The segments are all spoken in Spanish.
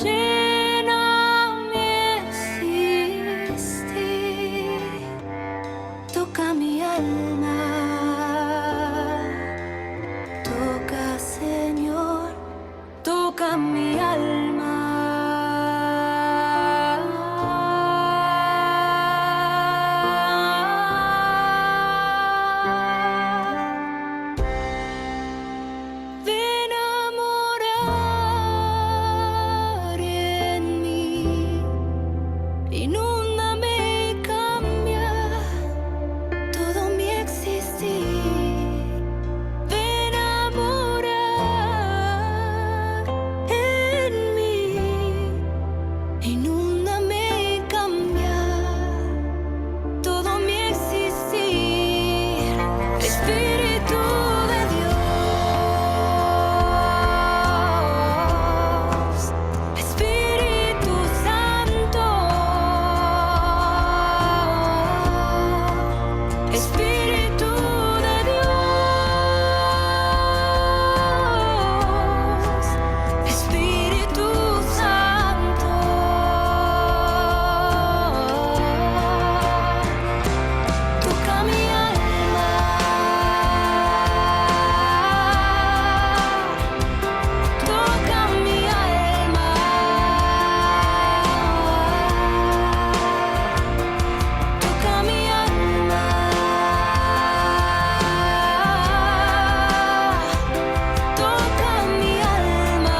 llena mi existir, toca mi alma, toca, Señor, toca mi alma. Ven a morar en mí, inúndame y cambia todo mi existir. Ven a morar en mí, inúndame y cambia todo mi existir. Espíritu de Dios, Espíritu Santo, Espíritu de Dios, Espíritu Santo, toca mi alma, toca mi alma, toca mi alma, toca mi alma.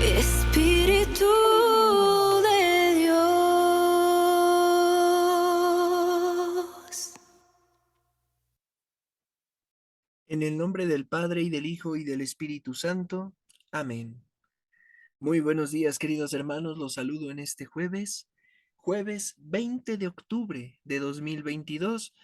Espíritu de Dios. En el nombre del Padre, y del Hijo, y del Espíritu Santo. Amén. Muy buenos días, queridos hermanos. Los saludo en este jueves 20 de octubre de 2022.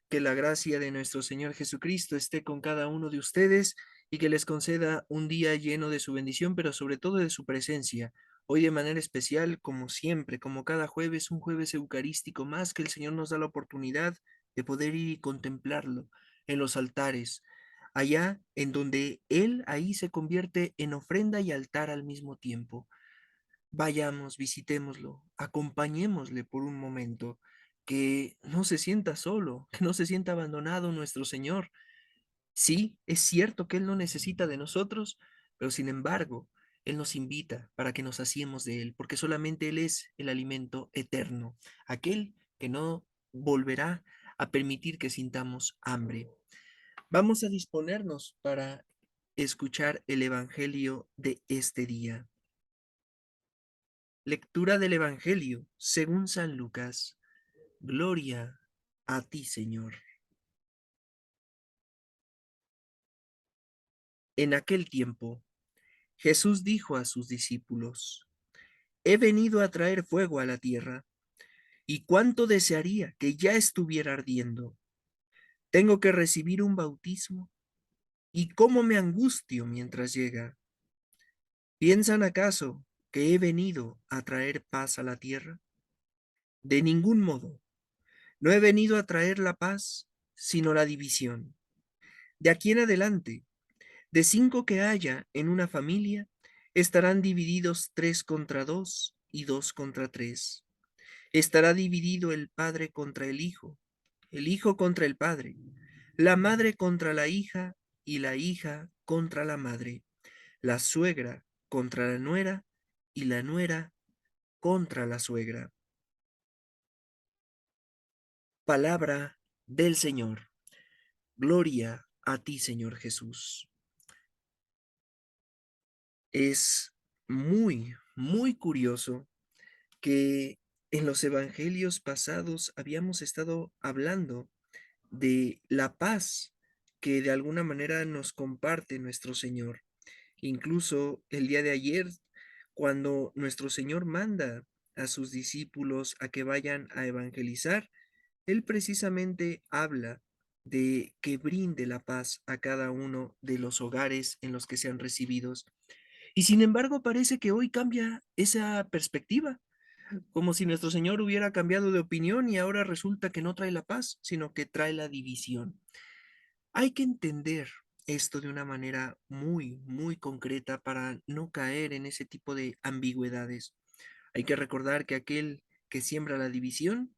Que la gracia de nuestro Señor Jesucristo esté con cada uno de ustedes y que les conceda un día lleno de su bendición, pero sobre todo de su presencia. Hoy de manera especial, como siempre, como cada jueves, un jueves eucarístico más que el Señor nos da la oportunidad de poder ir y contemplarlo en los altares, allá en donde Él ahí se convierte en ofrenda y altar al mismo tiempo. Vayamos, visitémoslo, acompañémosle por un momento, que no se sienta solo, que no se sienta abandonado nuestro Señor. Sí, es cierto que Él no necesita de nosotros, pero sin embargo, Él nos invita para que nos saciemos de Él, porque solamente Él es el alimento eterno, aquel que no volverá a permitir que sintamos hambre. Vamos a disponernos para escuchar el Evangelio de este día. Lectura del Evangelio según San Lucas. Gloria a ti, Señor. En aquel tiempo, Jesús dijo a sus discípulos: He venido a traer fuego a la tierra, y cuánto desearía que ya estuviera ardiendo. Tengo que recibir un bautismo, y cómo me angustio mientras llega. ¿Piensan acaso que he venido a traer paz a la tierra? De ningún modo. No he venido a traer la paz, sino la división. De aquí en adelante, de 5 que haya en una familia, estarán divididos 3 contra 2 y 2 contra 3. Estará dividido el padre contra el hijo contra el padre, la madre contra la hija y la hija contra la madre, la suegra contra la nuera y la nuera contra la suegra. Palabra del Señor. Gloria a ti, Señor Jesús. Es muy curioso que en los evangelios pasados habíamos estado hablando de la paz que de alguna manera nos comparte nuestro Señor. Incluso el día de ayer, cuando nuestro Señor manda a sus discípulos a que vayan a evangelizar, Él precisamente habla de que brinde la paz a cada uno de los hogares en los que sean recibidos. Y sin embargo, parece que hoy cambia esa perspectiva, como si nuestro Señor hubiera cambiado de opinión y ahora resulta que no trae la paz, sino que trae la división. Hay que entender esto de una manera muy, muy concreta para no caer en ese tipo de ambigüedades. Hay que recordar que aquel que siembra la división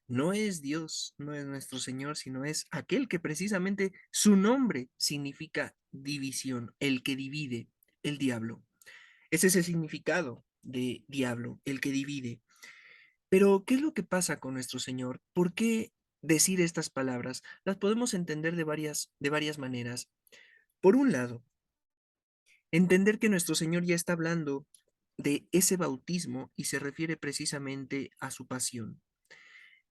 no es Dios, no es nuestro Señor, sino es aquel que precisamente su nombre significa división, el que divide, el diablo. Ese es el significado de diablo, el que divide. Pero, ¿qué es lo que pasa con nuestro Señor? ¿Por qué decir estas palabras? Las podemos entender de varias maneras. Por un lado, entender que nuestro Señor ya está hablando de ese bautismo y se refiere precisamente a su pasión.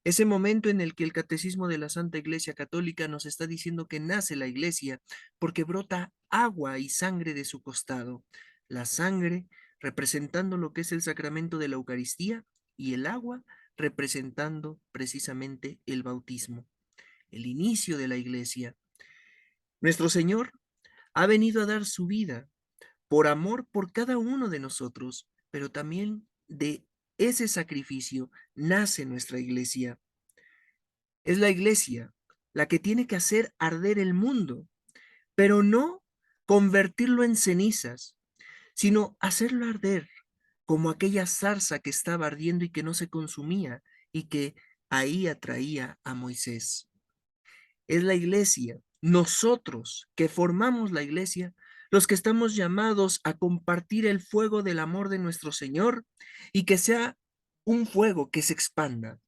Ese momento en el que el catecismo de la Santa Iglesia Católica nos está diciendo que nace la Iglesia porque brota agua y sangre de su costado. La sangre representando lo que es el sacramento de la Eucaristía y el agua representando precisamente el bautismo, el inicio de la Iglesia. Nuestro Señor ha venido a dar su vida por amor por cada uno de nosotros, pero también de ese sacrificio nace nuestra Iglesia. Es la iglesia la que tiene que hacer arder el mundo, pero no convertirlo en cenizas, sino hacerlo arder como aquella zarza que estaba ardiendo y que no se consumía y que ahí atraía a Moisés. Es la iglesia, nosotros que formamos la iglesia, los que estamos llamados a compartir el fuego del amor de nuestro Señor y que sea un fuego que se expanda,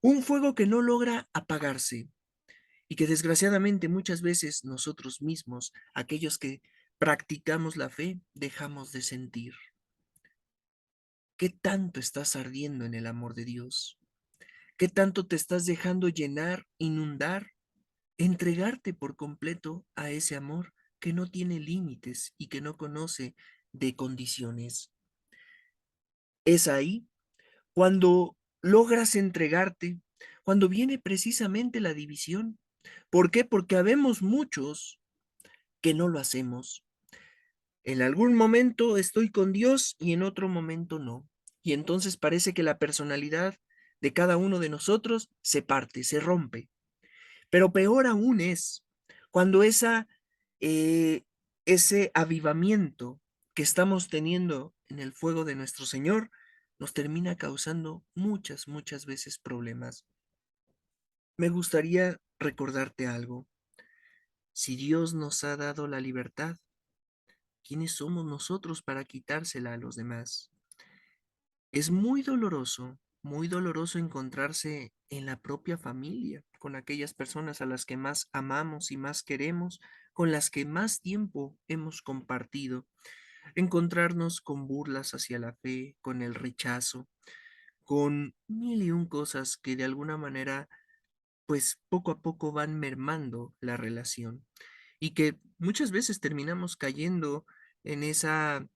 un fuego que no logra apagarse, y que desgraciadamente muchas veces nosotros mismos, aquellos que practicamos la fe, dejamos de sentir. ¿Qué tanto estás ardiendo en el amor de Dios? ¿Qué tanto te estás dejando llenar, inundar, entregarte por completo a ese amor que no tiene límites y que no conoce de condiciones? Es ahí cuando logras entregarte, cuando viene precisamente la división. ¿Por qué? Porque habemos muchos que no lo hacemos. En algún momento estoy con Dios y en otro momento no. Y entonces parece que la personalidad de cada uno de nosotros se parte, se rompe. Pero peor aún es cuando eh, ese avivamiento que estamos teniendo en el fuego de nuestro Señor nos termina causando muchas, muchas veces problemas. Me gustaría recordarte algo. Si Dios nos ha dado la libertad, ¿quiénes somos nosotros para quitársela a los demás? Es muy doloroso encontrarse en la propia familia, con aquellas personas a las que más amamos y más queremos, con las que más tiempo hemos compartido, encontrarnos con burlas hacia la fe, con el rechazo, con mil y un cosas que de alguna manera pues poco a poco van mermando la relación y que muchas veces terminamos cayendo en esa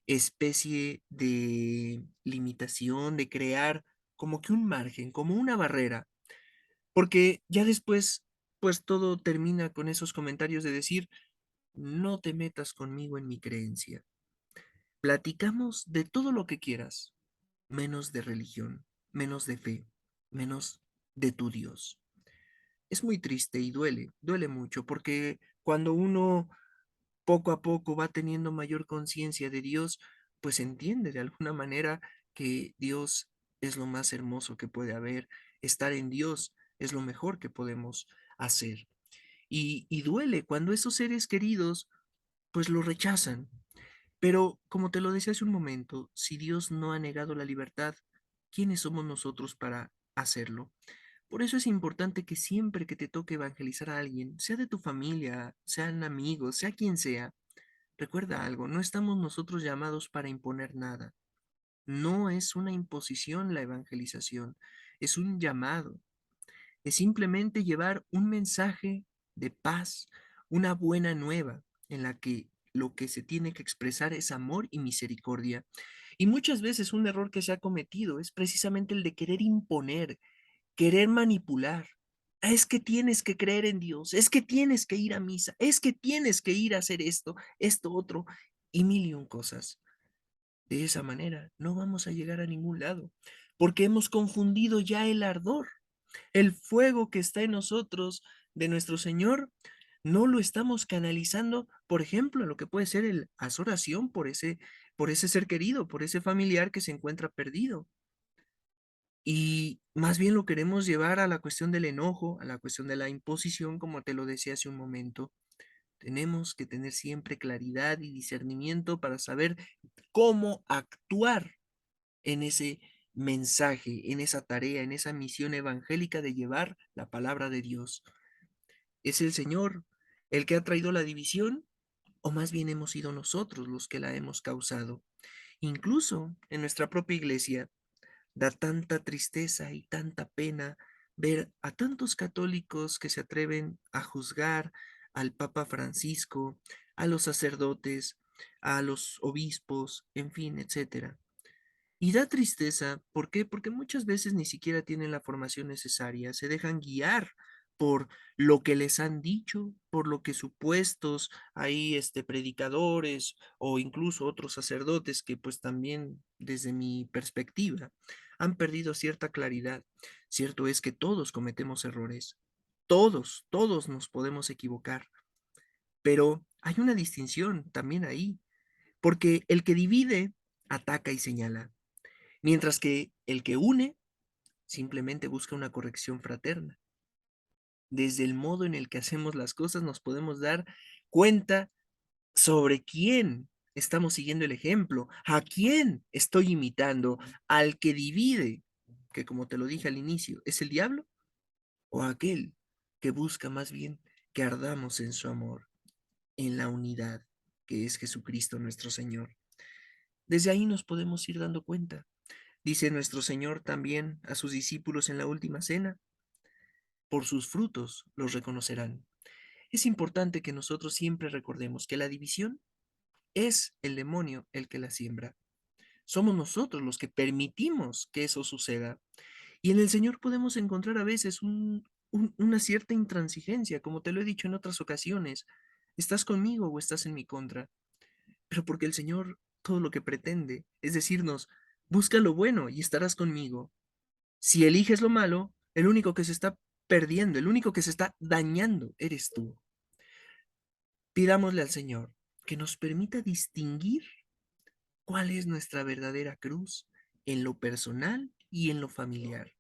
especie de limitación, de crear como que un margen, como una barrera, porque ya después pues todo termina con esos comentarios de decir, no te metas conmigo en mi creencia. Platicamos de todo lo que quieras, menos de religión, menos de fe, menos de tu Dios. Es muy triste y duele mucho, porque cuando uno poco a poco va teniendo mayor conciencia de Dios, pues entiende de alguna manera que Dios es lo más hermoso que puede haber, estar en Dios es lo mejor que podemos hacer. Y duele cuando esos seres queridos pues lo rechazan. Pero como te lo decía hace un momento, si Dios no ha negado la libertad, ¿quiénes somos nosotros para hacerlo? Por eso es importante que siempre que te toque evangelizar a alguien, sea de tu familia, sean amigos, sea quien sea, recuerda algo, no estamos nosotros llamados para imponer nada. No es una imposición la evangelización, es un llamado. Es simplemente llevar un mensaje de paz, una buena nueva en la que lo que se tiene que expresar es amor y misericordia. Y muchas veces un error que se ha cometido es precisamente el de querer imponer, querer manipular. Es que tienes que creer en Dios, es que tienes que ir a misa, es que tienes que ir a hacer esto, esto otro y mil y un cosas. De esa manera no vamos a llegar a ningún lado, porque hemos confundido ya el ardor, el fuego que está en nosotros de nuestro Señor, no lo estamos canalizando, por ejemplo, en lo que puede ser el haz oración por ese ser querido, por ese familiar que se encuentra perdido. Y más bien lo queremos llevar a la cuestión del enojo, a la cuestión de la imposición, como te lo decía hace un momento. Tenemos que tener siempre claridad y discernimiento para saber cómo actuar en ese mensaje, en esa tarea, en esa misión evangélica de llevar la palabra de Dios. ¿Es el Señor el que ha traído la división o más bien hemos sido nosotros los que la hemos causado? Incluso en nuestra propia iglesia da tanta tristeza y tanta pena ver a tantos católicos que se atreven a juzgar al Papa Francisco, a los sacerdotes, a los obispos, en fin, etcétera. Y da tristeza, ¿por qué? Porque muchas veces ni siquiera tienen la formación necesaria, se dejan guiar por lo que les han dicho, por lo que supuestos ahí predicadores o incluso otros sacerdotes que pues también desde mi perspectiva han perdido cierta claridad. Cierto es que todos cometemos errores, todos nos podemos equivocar, pero hay una distinción también ahí, porque el que divide ataca y señala, mientras que el que une simplemente busca una corrección fraterna. Desde el modo en el que hacemos las cosas nos podemos dar cuenta sobre quién estamos siguiendo el ejemplo, a quién estoy imitando, al que divide, que como te lo dije al inicio, ¿es el diablo? O aquel que busca más bien que ardamos en su amor, en la unidad, que es Jesucristo nuestro Señor. Desde ahí nos podemos ir dando cuenta. Dice nuestro Señor también a sus discípulos en la última cena, por sus frutos los reconocerán. Es importante que nosotros siempre recordemos que la división es el demonio el que la siembra. Somos nosotros los que permitimos que eso suceda. Y en el Señor podemos encontrar a veces una cierta intransigencia, como te lo he dicho en otras ocasiones. ¿Estás conmigo o estás en mi contra? Pero porque el Señor todo lo que pretende es decirnos, busca lo bueno y estarás conmigo. Si eliges lo malo, el único que se está perdiendo, el único que se está dañando, eres tú. Pidámosle al Señor que nos permita distinguir cuál es nuestra verdadera cruz en lo personal y en lo familiar.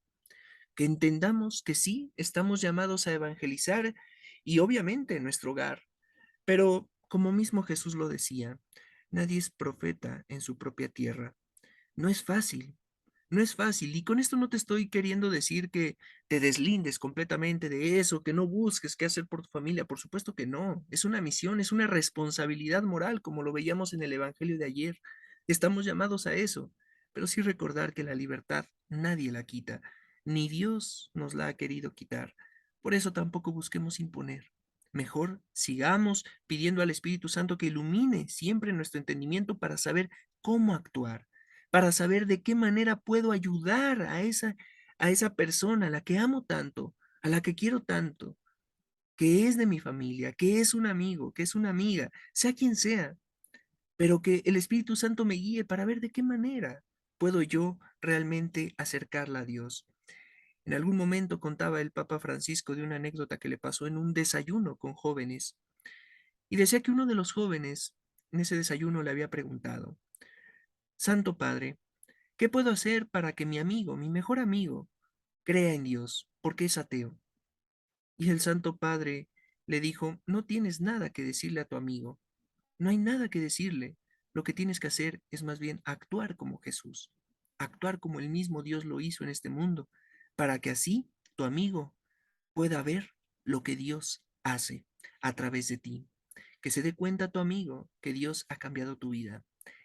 Que entendamos que sí, estamos llamados a evangelizar y obviamente en nuestro hogar, pero como mismo Jesús lo decía, nadie es profeta en su propia tierra. No es fácil, no es fácil. Y con esto no te estoy queriendo decir que te deslindes completamente de eso, que no busques qué hacer por tu familia. Por supuesto que no. Es una misión, es una responsabilidad moral, como lo veíamos en el Evangelio de ayer. Estamos llamados a eso. Pero sí recordar que la libertad nadie la quita, ni Dios nos la ha querido quitar. Por eso tampoco busquemos imponer. Mejor sigamos pidiendo al Espíritu Santo que ilumine siempre nuestro entendimiento para saber cómo actuar, para saber de qué manera puedo ayudar a esa persona a la que amo tanto, a la que quiero tanto, que es de mi familia, que es un amigo, que es una amiga, sea quien sea, pero que el Espíritu Santo me guíe para ver de qué manera puedo yo realmente acercarla a Dios. En algún momento contaba el Papa Francisco de una anécdota que le pasó en un desayuno con jóvenes y decía que uno de los jóvenes en ese desayuno le había preguntado, Santo Padre, ¿qué puedo hacer para que mi amigo, mi mejor amigo, crea en Dios, porque es ateo? Y el Santo Padre le dijo, no tienes nada que decirle a tu amigo, no hay nada que decirle. Lo que tienes que hacer es más bien actuar como Jesús, actuar como el mismo Dios lo hizo en este mundo, para que así tu amigo pueda ver lo que Dios hace a través de ti. Que se dé cuenta tu amigo que Dios ha cambiado tu vida.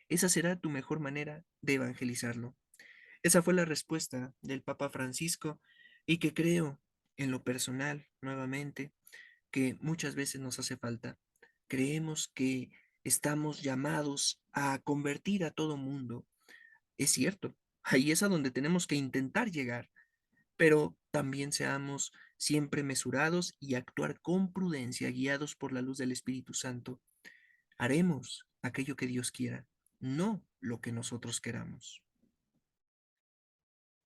Esa será tu mejor manera de evangelizarlo. Esa fue la respuesta del Papa Francisco y que creo en lo personal, nuevamente, que muchas veces nos hace falta. Creemos que estamos llamados a convertir a todo mundo. Es cierto, ahí es a donde tenemos que intentar llegar, pero también seamos siempre mesurados y actuar con prudencia, guiados por la luz del Espíritu Santo. Haremos aquello que Dios quiera, no lo que nosotros queramos.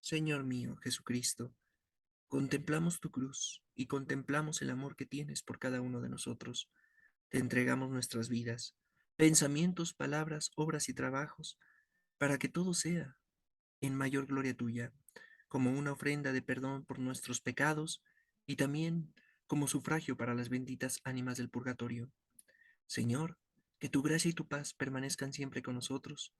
Señor mío, Jesucristo, contemplamos tu cruz y contemplamos el amor que tienes por cada uno de nosotros. Te entregamos nuestras vidas, pensamientos, palabras, obras y trabajos, para que todo sea en mayor gloria tuya, como una ofrenda de perdón por nuestros pecados y también como sufragio para las benditas ánimas del purgatorio. Señor, que tu gracia y tu paz permanezcan siempre con nosotros,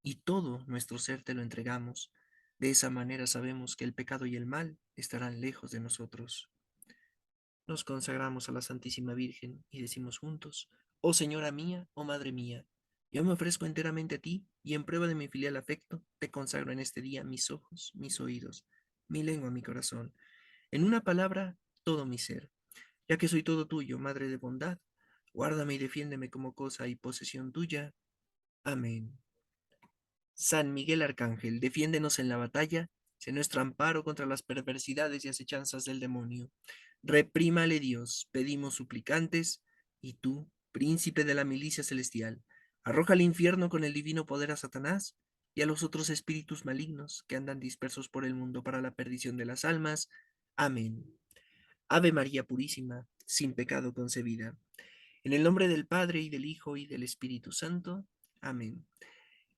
y todo nuestro ser te lo entregamos. De esa manera sabemos que el pecado y el mal estarán lejos de nosotros. Nos consagramos a la Santísima Virgen y decimos juntos, oh Señora mía, oh Madre mía, yo me ofrezco enteramente a ti y en prueba de mi filial afecto te consagro en este día mis ojos, mis oídos, mi lengua, mi corazón, en una palabra, todo mi ser, ya que soy todo tuyo, Madre de bondad, guárdame y defiéndeme como cosa y posesión tuya. Amén. San Miguel Arcángel, defiéndenos en la batalla, sé nuestro amparo contra las perversidades y acechanzas del demonio. Reprímale Dios, pedimos suplicantes, y tú, príncipe de la milicia celestial, arroja al infierno con el divino poder a Satanás y a los otros espíritus malignos que andan dispersos por el mundo para la perdición de las almas. Amén. Ave María Purísima, sin pecado concebida. En el nombre del Padre y del Hijo y del Espíritu Santo. Amén.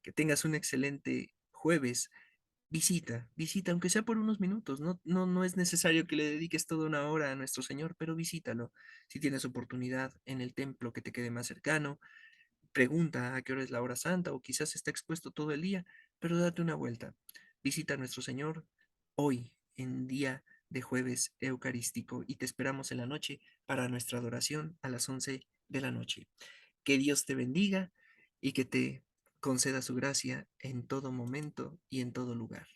Que tengas un excelente jueves. Visita, aunque sea por unos minutos. No es necesario que le dediques toda una hora a nuestro Señor, pero visítalo. Si tienes oportunidad en el templo que te quede más cercano, pregunta a qué hora es la hora santa o quizás está expuesto todo el día, pero date una vuelta. Visita a nuestro Señor hoy, en día de jueves eucarístico, y te esperamos en la noche para nuestra adoración a las 11 de la noche. Que Dios te bendiga y que te conceda su gracia en todo momento y en todo lugar.